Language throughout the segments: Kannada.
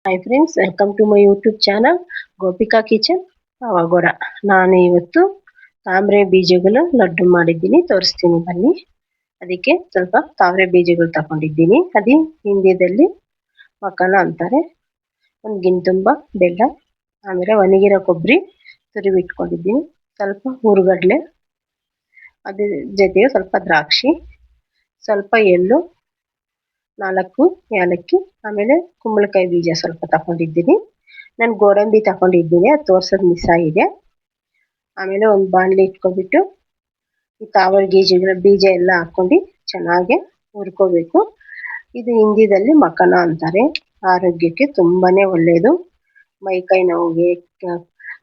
Hi friends, welcome to my YouTube channel Gopika kitchen ಅವಘಡ. ನಾನು ಇವತ್ತು ತಾಮ್ರೆ ಬೀಜಗಳು ಲಡ್ಡು ಮಾಡಿದ್ದೀನಿ, ತೋರಿಸ್ತೀನಿ ಬನ್ನಿ. ಅದಕ್ಕೆ ಸ್ವಲ್ಪ ತಾಮ್ರೆ ಬೀಜಗಳು ತಗೊಂಡಿದ್ದೀನಿ. ಅದೇ ಹಿಂದಿಯಲ್ಲಿ ಮಕ್ಕಳ ಅಂತಾರೆ. ಒಂದು ಗಿಣ್ಣು ತುಂಬ ಬೆಲ್ಲ, ಆಮೇಲೆ ಒಣಗಿರೋ ಕೊಬ್ಬರಿ ತುರಿಬಿಟ್ಕೊಂಡಿದ್ದೀನಿ, ಸ್ವಲ್ಪ ಹುರುಗಡ್ಲೆ, ಅದ್ರ ಜೊತೆಗೆ ಸ್ವಲ್ಪ ದ್ರಾಕ್ಷಿ, ಸ್ವಲ್ಪ ಎಳ್ಳು, 4 ಏಲಕ್ಕಿ, ಆಮೇಲೆ ಕುಂಬಳಕಾಯಿ ಬೀಜ ಸ್ವಲ್ಪ ತಗೊಂಡಿದ್ದೀನಿ. ನಾನು ಗೋಡಂಬಿ ತಗೊಂಡಿದ್ದೀನಿ, ಅದು ತೋರ್ಸೋದು ಮಿಸ್ ಆಗಿದೆ. ಆಮೇಲೆ ಒಂದು ಬಾಣಲಿ ಇಟ್ಕೊಬಿಟ್ಟು ಈ ತಾವರೆ ಬೀಜ ಎಲ್ಲ ಹಾಕೊಂಡು ಚೆನ್ನಾಗಿ ಹುರ್ಕೋಬೇಕು. ಇದು ಹಿಂದಿದಲ್ಲಿ ಮಖನ ಅಂತಾರೆ. ಆರೋಗ್ಯಕ್ಕೆ ತುಂಬಾನೇ ಒಳ್ಳೆಯದು. ಮೈಕೈ ನೋವಿಗೆ,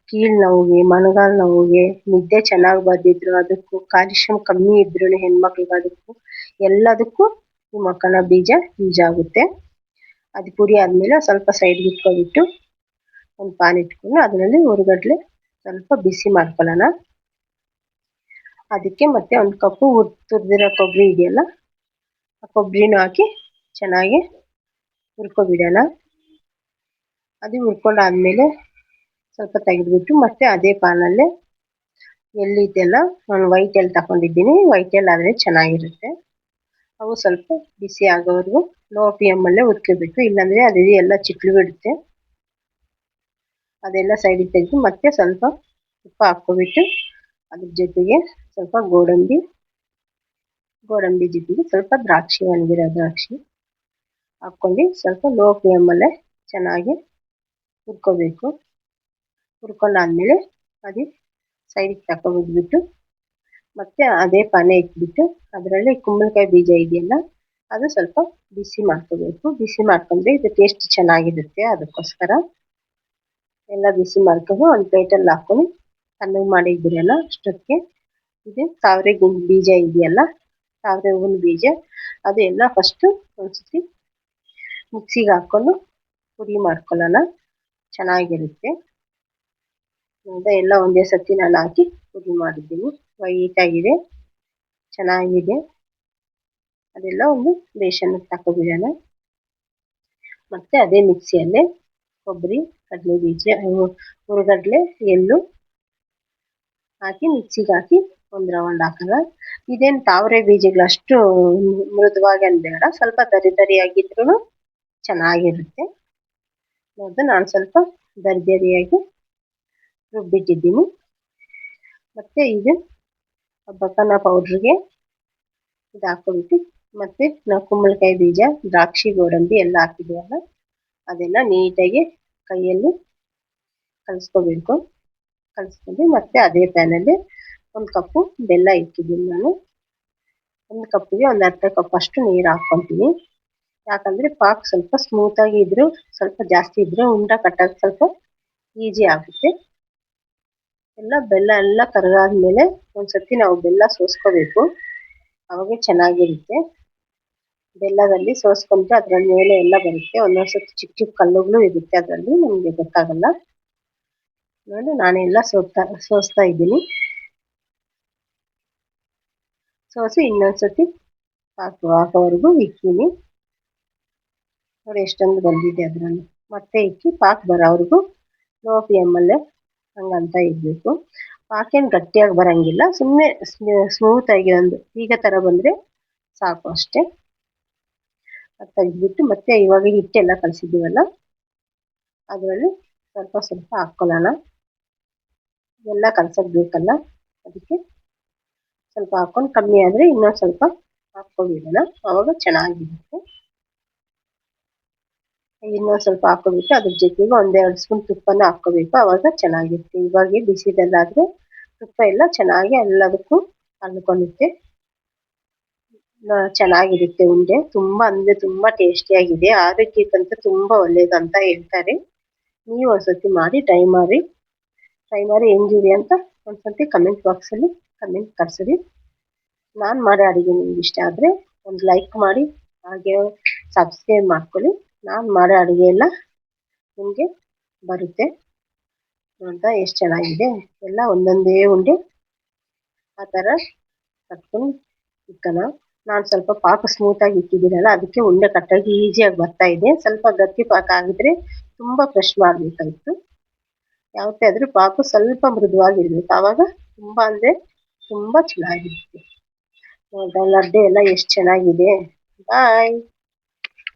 ಕೀಳು ನೋವಿಗೆ, ಮೊಣಗಾಲು ನೋವಿಗೆ, ನಿದ್ದೆ ಚೆನ್ನಾಗಿ ಬರ್ದಿದ್ರು ಅದಕ್ಕೂ, ಕ್ಯಾಲ್ಸಿಯಂ ಕಮ್ಮಿ ಇದ್ರೂ ಹೆಣ್ಮಕ್ಳಿಗೆ ಅದಕ್ಕೂ ಎಲ್ಲದಕ್ಕೂ ಈ ಮಖನ ಬೀಜ ಯೂಸ್ ಆಗುತ್ತೆ. ಅದು ಪುಡಿ ಆದಮೇಲೆ ಸ್ವಲ್ಪ ಸೈಡ್ಗೆ ಇಟ್ಕೊಬಿಟ್ಟು ಒಂದು ಪಾನ್ ಇಟ್ಕೊಂಡು ಅದರಲ್ಲಿ ಹುರುಗಡ್ಲೆ ಸ್ವಲ್ಪ ಬಿಸಿ ಮಾಡ್ಕೊಳ್ಳೋಣ. ಅದಕ್ಕೆ ಮತ್ತೆ ಒಂದು ಕಪ್ಪು ತುರಿದಿರೋ ಕೊಬ್ಬರಿ ಇದೆಯಲ್ಲ, ಆ ಕೊಬ್ಬರಿನೂ ಹಾಕಿ ಚೆನ್ನಾಗಿ ಹುರ್ಕೊಬಿಡೋಣ. ಅದು ಹುರ್ಕೊಂಡಾದ್ಮೇಲೆ ಸ್ವಲ್ಪ ತೆಗೆದ್ಬಿಟ್ಟು ಮತ್ತೆ ಅದೇ ಪಾನಲ್ಲೇ ಎಳ್ಳಿದೆಲ್ಲ ನಾನು ವೈಟ್ ಎಳ್ಳು ತಗೊಂಡಿದ್ದೀನಿ. ವೈಟ್ ಎಳ್ಳು ಆದರೆ ಚೆನ್ನಾಗಿರುತ್ತೆ. ಅವು ಸ್ವಲ್ಪ ಬಿಸಿ ಆಗೋವರೆಗೂ ಲೋ ಫ್ಲೇಮಲ್ಲೇ ಹುರ್ಕೋಬೇಕು, ಇಲ್ಲಾಂದರೆ ಅದು ಎಲ್ಲ ಚಿಟ್ಲು ಬಿಡುತ್ತೆ. ಅದೆಲ್ಲ ಸೈಡಿಗೆ ತೆಗೆದು ಮತ್ತೆ ಸ್ವಲ್ಪ ಉಪ್ಪು ಹಾಕ್ಕೊಬಿಟ್ಟು ಅದ್ರ ಜೊತೆಗೆ ಸ್ವಲ್ಪ ಗೋಡಂಬಿ ಜೊತೆಗೆ ಸ್ವಲ್ಪ ದ್ರಾಕ್ಷಿ, ಒಣಗಿರೋ ದ್ರಾಕ್ಷಿ ಹಾಕ್ಕೊಂಡು ಸ್ವಲ್ಪ ಲೋ ಫ್ಲೇಮಲ್ಲೇ ಚೆನ್ನಾಗಿ ಹುರ್ಕೋಬೇಕು. ಹುರ್ಕೊಂಡಾದ್ಮೇಲೆ ಅದು ಸೈಡಿಗೆ ತಗೊಂಡ್ಬಿಟ್ಟು ಮತ್ತೆ ಅದೇ ಪಾನೆ ಇಟ್ಬಿಟ್ಟು ಅದರಲ್ಲಿ ಕುಂಬಳಕಾಯಿ ಬೀಜ ಇದೆಯಲ್ಲ ಅದು ಸ್ವಲ್ಪ ಬಿಸಿ ಮಾಡ್ಕೋಬೇಕು. ಬಿಸಿ ಮಾಡ್ಕೊಂಡ್ರೆ ಇದು ಟೇಸ್ಟ್ ಚೆನ್ನಾಗಿರುತ್ತೆ. ಅದಕ್ಕೋಸ್ಕರ ಎಲ್ಲ ಬಿಸಿ ಮಾಡ್ಕೊಂಡು ಒಂದು ಪ್ಲೇಟಲ್ಲಿ ಹಾಕೊಂಡು ತಣ್ಣಗೆ ಮಾಡಿದ್ದೀರಲ್ಲ ಅಷ್ಟೊತ್ತಿಗೆ ಇದು ತಾವರೆ ಬೀಜ ಇದೆಯಲ್ಲ, ತಾವರೆ ಹೂವಿನ ಬೀಜ ಅದೆಲ್ಲ ಫಸ್ಟು ಒಂದ್ಸತಿ ಮಿಕ್ಸಿಗೆ ಹಾಕ್ಕೊಂಡು ಪುಡಿ ಮಾಡ್ಕೊಳ್ಳೋಣ, ಚೆನ್ನಾಗಿರುತ್ತೆ. ಎಲ್ಲ ಒಂದೇ ಸತಿ ನಾನು ಹಾಕಿ ಪುಡಿ ಮಾಡಿದ್ದೀನಿ. ವೈಟ್ ಆಗಿದೆ, ಚೆನ್ನಾಗಿದೆ. ಅದೆಲ್ಲ ಒಂದು ಬೇಸನ್ನಿಗೆ ತಗೊಬಿಡೋಣ. ಮತ್ತೆ ಅದೇ ಮಿಕ್ಸಿಯಲ್ಲೇ ಕೊಬ್ಬರಿ, ಕಡಲೆ ಬೀಜ, ಹುರುಗಡ್ಲೆ, ಎಳ್ಳು ಹಾಕಿ ಮಿಕ್ಸಿಗೆ ಹಾಕಿ ಒಂದು ರೌಂಡ್ ಹಾಕೋಣ. ಇದೇನು ತಾವರೆ ಬೀಜಗಳು ಅಷ್ಟು ಮೃದುವಾಗಿ ಬೇಡ, ಸ್ವಲ್ಪ ದರಿಯಾಗಿದ್ರೂ ಚೆನ್ನಾಗಿರುತ್ತೆ. ನೋಡಿದ್ರೆ ನಾನು ಸ್ವಲ್ಪ ದರಿಯಾಗಿ ರುಬ್ಬಿಟ್ಟಿದ್ದೀನಿ. ಮತ್ತೆ ಇದು ಬಕನ ಪೌಡ್ರಿಗೆ ಇದು ಹಾಕ್ಕೊಬಿಟ್ಟು ಮತ್ತೆ ನಾವು ಕುಂಬಳಕಾಯಿ ಬೀಜ, ದ್ರಾಕ್ಷಿ, ಗೋಡಂಬಿ ಎಲ್ಲ ಹಾಕಿದ್ದೀವಲ್ಲ ಅದೆಲ್ಲ ನೀಟಾಗಿ ಕೈಯಲ್ಲಿ ಕಲಿಸ್ಕೋಬೇಕು. ಕಲಿಸ್ಕೊಂಡು ಮತ್ತೆ ಅದೇ ಪ್ಯಾನಲ್ಲಿ ಒಂದು ಕಪ್ಪು ಬೆಲ್ಲ ಇಕ್ಕಿದ್ದೀನಿ ನಾನು. ಒಂದು ಕಪ್ಪಿಗೆ ಒಂದು ಅರ್ಧ ಕಪ್ ಅಷ್ಟು ನೀರು ಹಾಕ್ಕೊತೀನಿ. ಯಾಕಂದರೆ ಪಾಕ್ ಸ್ವಲ್ಪ ಸ್ಮೂತಾಗಿ ಇದ್ರೂ, ಸ್ವಲ್ಪ ಜಾಸ್ತಿ ಇದ್ರೂ ಉಂಡ ಕಟ್ಟೋದು ಸ್ವಲ್ಪ ಈಸಿ ಆಗುತ್ತೆ. ಬೆಲ್ಲ ಎಲ್ಲ ಕರಗಾದ್ಮೇಲೆ ಒಂದ್ಸತಿ ನಾವು ಬೆಲ್ಲ ಸೋಸ್ಕೋಬೇಕು, ಅವಾಗೆ ಚೆನ್ನಾಗಿರುತ್ತೆ. ಬೆಲ್ಲದಲ್ಲಿ ಸೋಸ್ಕೊಂಡ್ರೆ ಅದರ ಮೇಲೆ ಎಲ್ಲ ಬರುತ್ತೆ. ಒಂದೊಂದ್ಸತಿ ಚಿಕ್ಕ ಚಿಕ್ಕ ಕಲ್ಲುಗಳು ಇರುತ್ತೆ, ಅದರಲ್ಲಿ ನಮಗೆ ಗೊತ್ತಾಗಲ್ಲ. ನೋಡಿ ನಾನೆಲ್ಲ ಸೋಸ್ತಾ ಇದ್ದೀನಿ. ಸೋಸಿ ಇನ್ನೊಂದ್ಸತಿ ಹಾಕೋವರೆಗೂ ಇಕ್ಕಿನಿ. ನೋಡಿ ಎಷ್ಟೊಂದು ಬಂದಿದೆ ಅದರಲ್ಲಿ. ಮತ್ತೆ ಇಕ್ಕಿ ಪಾಕ್ ಬರೋವರೆಗೂ ಲೋ ಫ್ಲೇಮಲ್ಲೇ ಹಂಗಂತ ಇರಬೇಕು. ಪಾಕೇನು ಗಟ್ಟಿಯಾಗಿ ಬರೋಂಗಿಲ್ಲ, ಸುಮ್ಮನೆ ಸ್ಮೂತಾಗಿ ಒಂದು ಈಗ ಥರ ಬಂದರೆ ಸಾಕು ಅಷ್ಟೇ. ಅದು ತೆಗೆದ್ಬಿಟ್ಟು ಮತ್ತೆ ಇವಾಗ ಹಿಟ್ಟೆಲ್ಲ ಕಲಸಿದ್ದೀವಲ್ಲ ಅದರಲ್ಲಿ ಸ್ವಲ್ಪ ಸ್ವಲ್ಪ ಹಾಕ್ಕೊಳ್ಳೋಣ. ಎಲ್ಲ ಕಲ್ಸೋದು ಬೇಕಲ್ಲ, ಅದಕ್ಕೆ ಸ್ವಲ್ಪ ಹಾಕ್ಕೊಂಡು ಕಮ್ಮಿ ಆದರೆ ಇನ್ನೊಂದು ಸ್ವಲ್ಪ ಹಾಕ್ಕೊಂಡಿಡೋಣ, ಆವಾಗ ಚೆನ್ನಾಗಿರುತ್ತೆ. ಇನ್ನೊಂದು ಸ್ವಲ್ಪ ಹಾಕ್ಕೊಬಿಟ್ಟು ಅದ್ರ ಜೊತೆಗೆ 1-2 ಸ್ಪೂನ್ ತುಪ್ಪನ ಹಾಕ್ಕೋಬೇಕು, ಆವಾಗ ಚೆನ್ನಾಗಿರುತ್ತೆ. ಇವಾಗ ಬಿಸಿದಲ್ಲಾದರೆ ತುಪ್ಪ ಎಲ್ಲ ಚೆನ್ನಾಗಿ ಎಲ್ಲದಕ್ಕೂ ಹಲ್ಕೊಂಡಿರುತ್ತೆ, ಚೆನ್ನಾಗಿರುತ್ತೆ. ಉಂಡೆ ತುಂಬ ಅಂದರೆ ತುಂಬ ಟೇಸ್ಟಿಯಾಗಿದೆ. ಆರೋಗ್ಯಕ್ಕಂತೂ ತುಂಬ ಒಳ್ಳೇದು ಅಂತ ಹೇಳ್ತಾರೆ. ನೀವು ಒಂದ್ಸತಿ ಮಾಡಿ ಟ್ರೈ ಮಾಡಿ ಹೆಂಗಿದೆ ಅಂತ ಒಂದ್ಸತಿ ಕಮೆಂಟ್ ಬಾಕ್ಸಲ್ಲಿ ಕಮೆಂಟ್ ಕಳಿಸಿರಿ. ನಾನು ಮಾಡೋ ಅಡುಗೆ ನಿಮ್ಗೆ ಇಷ್ಟ ಆದರೆ ಒಂದು ಲೈಕ್ ಮಾಡಿ, ಹಾಗೆ ಸಬ್ಸ್ಕ್ರೈಬ್ ಮಾಡ್ಕೊಳ್ಳಿ. ನಾನು ಮಾಡೋ ಅಡುಗೆ ಎಲ್ಲ ನಿಮಗೆ ಬರುತ್ತೆ ಅಂತ. ಎಷ್ಟು ಚೆನ್ನಾಗಿದೆ, ಎಲ್ಲ ಒಂದೊಂದೇ ಉಂಡೆ ಆ ಥರ ಕಟ್ಕೊಂಡು ಇಕ್ಕೋಣ. ನಾನು ಸ್ವಲ್ಪ ಪಾಕ ಸ್ಮೂತಾಗಿ ಇಕ್ಕಿದ್ದೀನಲ್ಲ, ಅದಕ್ಕೆ ಉಂಡೆ ಕಟ್ಟೋಕೆ ಈಸಿಯಾಗಿ ಬರ್ತಾ ಇದೆ. ಸ್ವಲ್ಪ ಗಟ್ಟಿ ಪಾಕ ಆಗಿದ್ರೆ ತುಂಬಾ ಕ್ರಷ್ ಮಾಡ್ಬೇಕಾಯ್ತು. ಯಾವತ್ತೇ ಆದ್ರೂ ಪಾಕು ಸ್ವಲ್ಪ ಮೃದುವಾಗಿರ್ಬೇಕು, ಆವಾಗ ತುಂಬಾ ಅಂದ್ರೆ ತುಂಬಾ ಚೆನ್ನಾಗಿರುತ್ತೆ. ಲಡ್ಡು ಎಲ್ಲ ಎಷ್ಟು ಚೆನ್ನಾಗಿದೆ. ಬಾಯ್.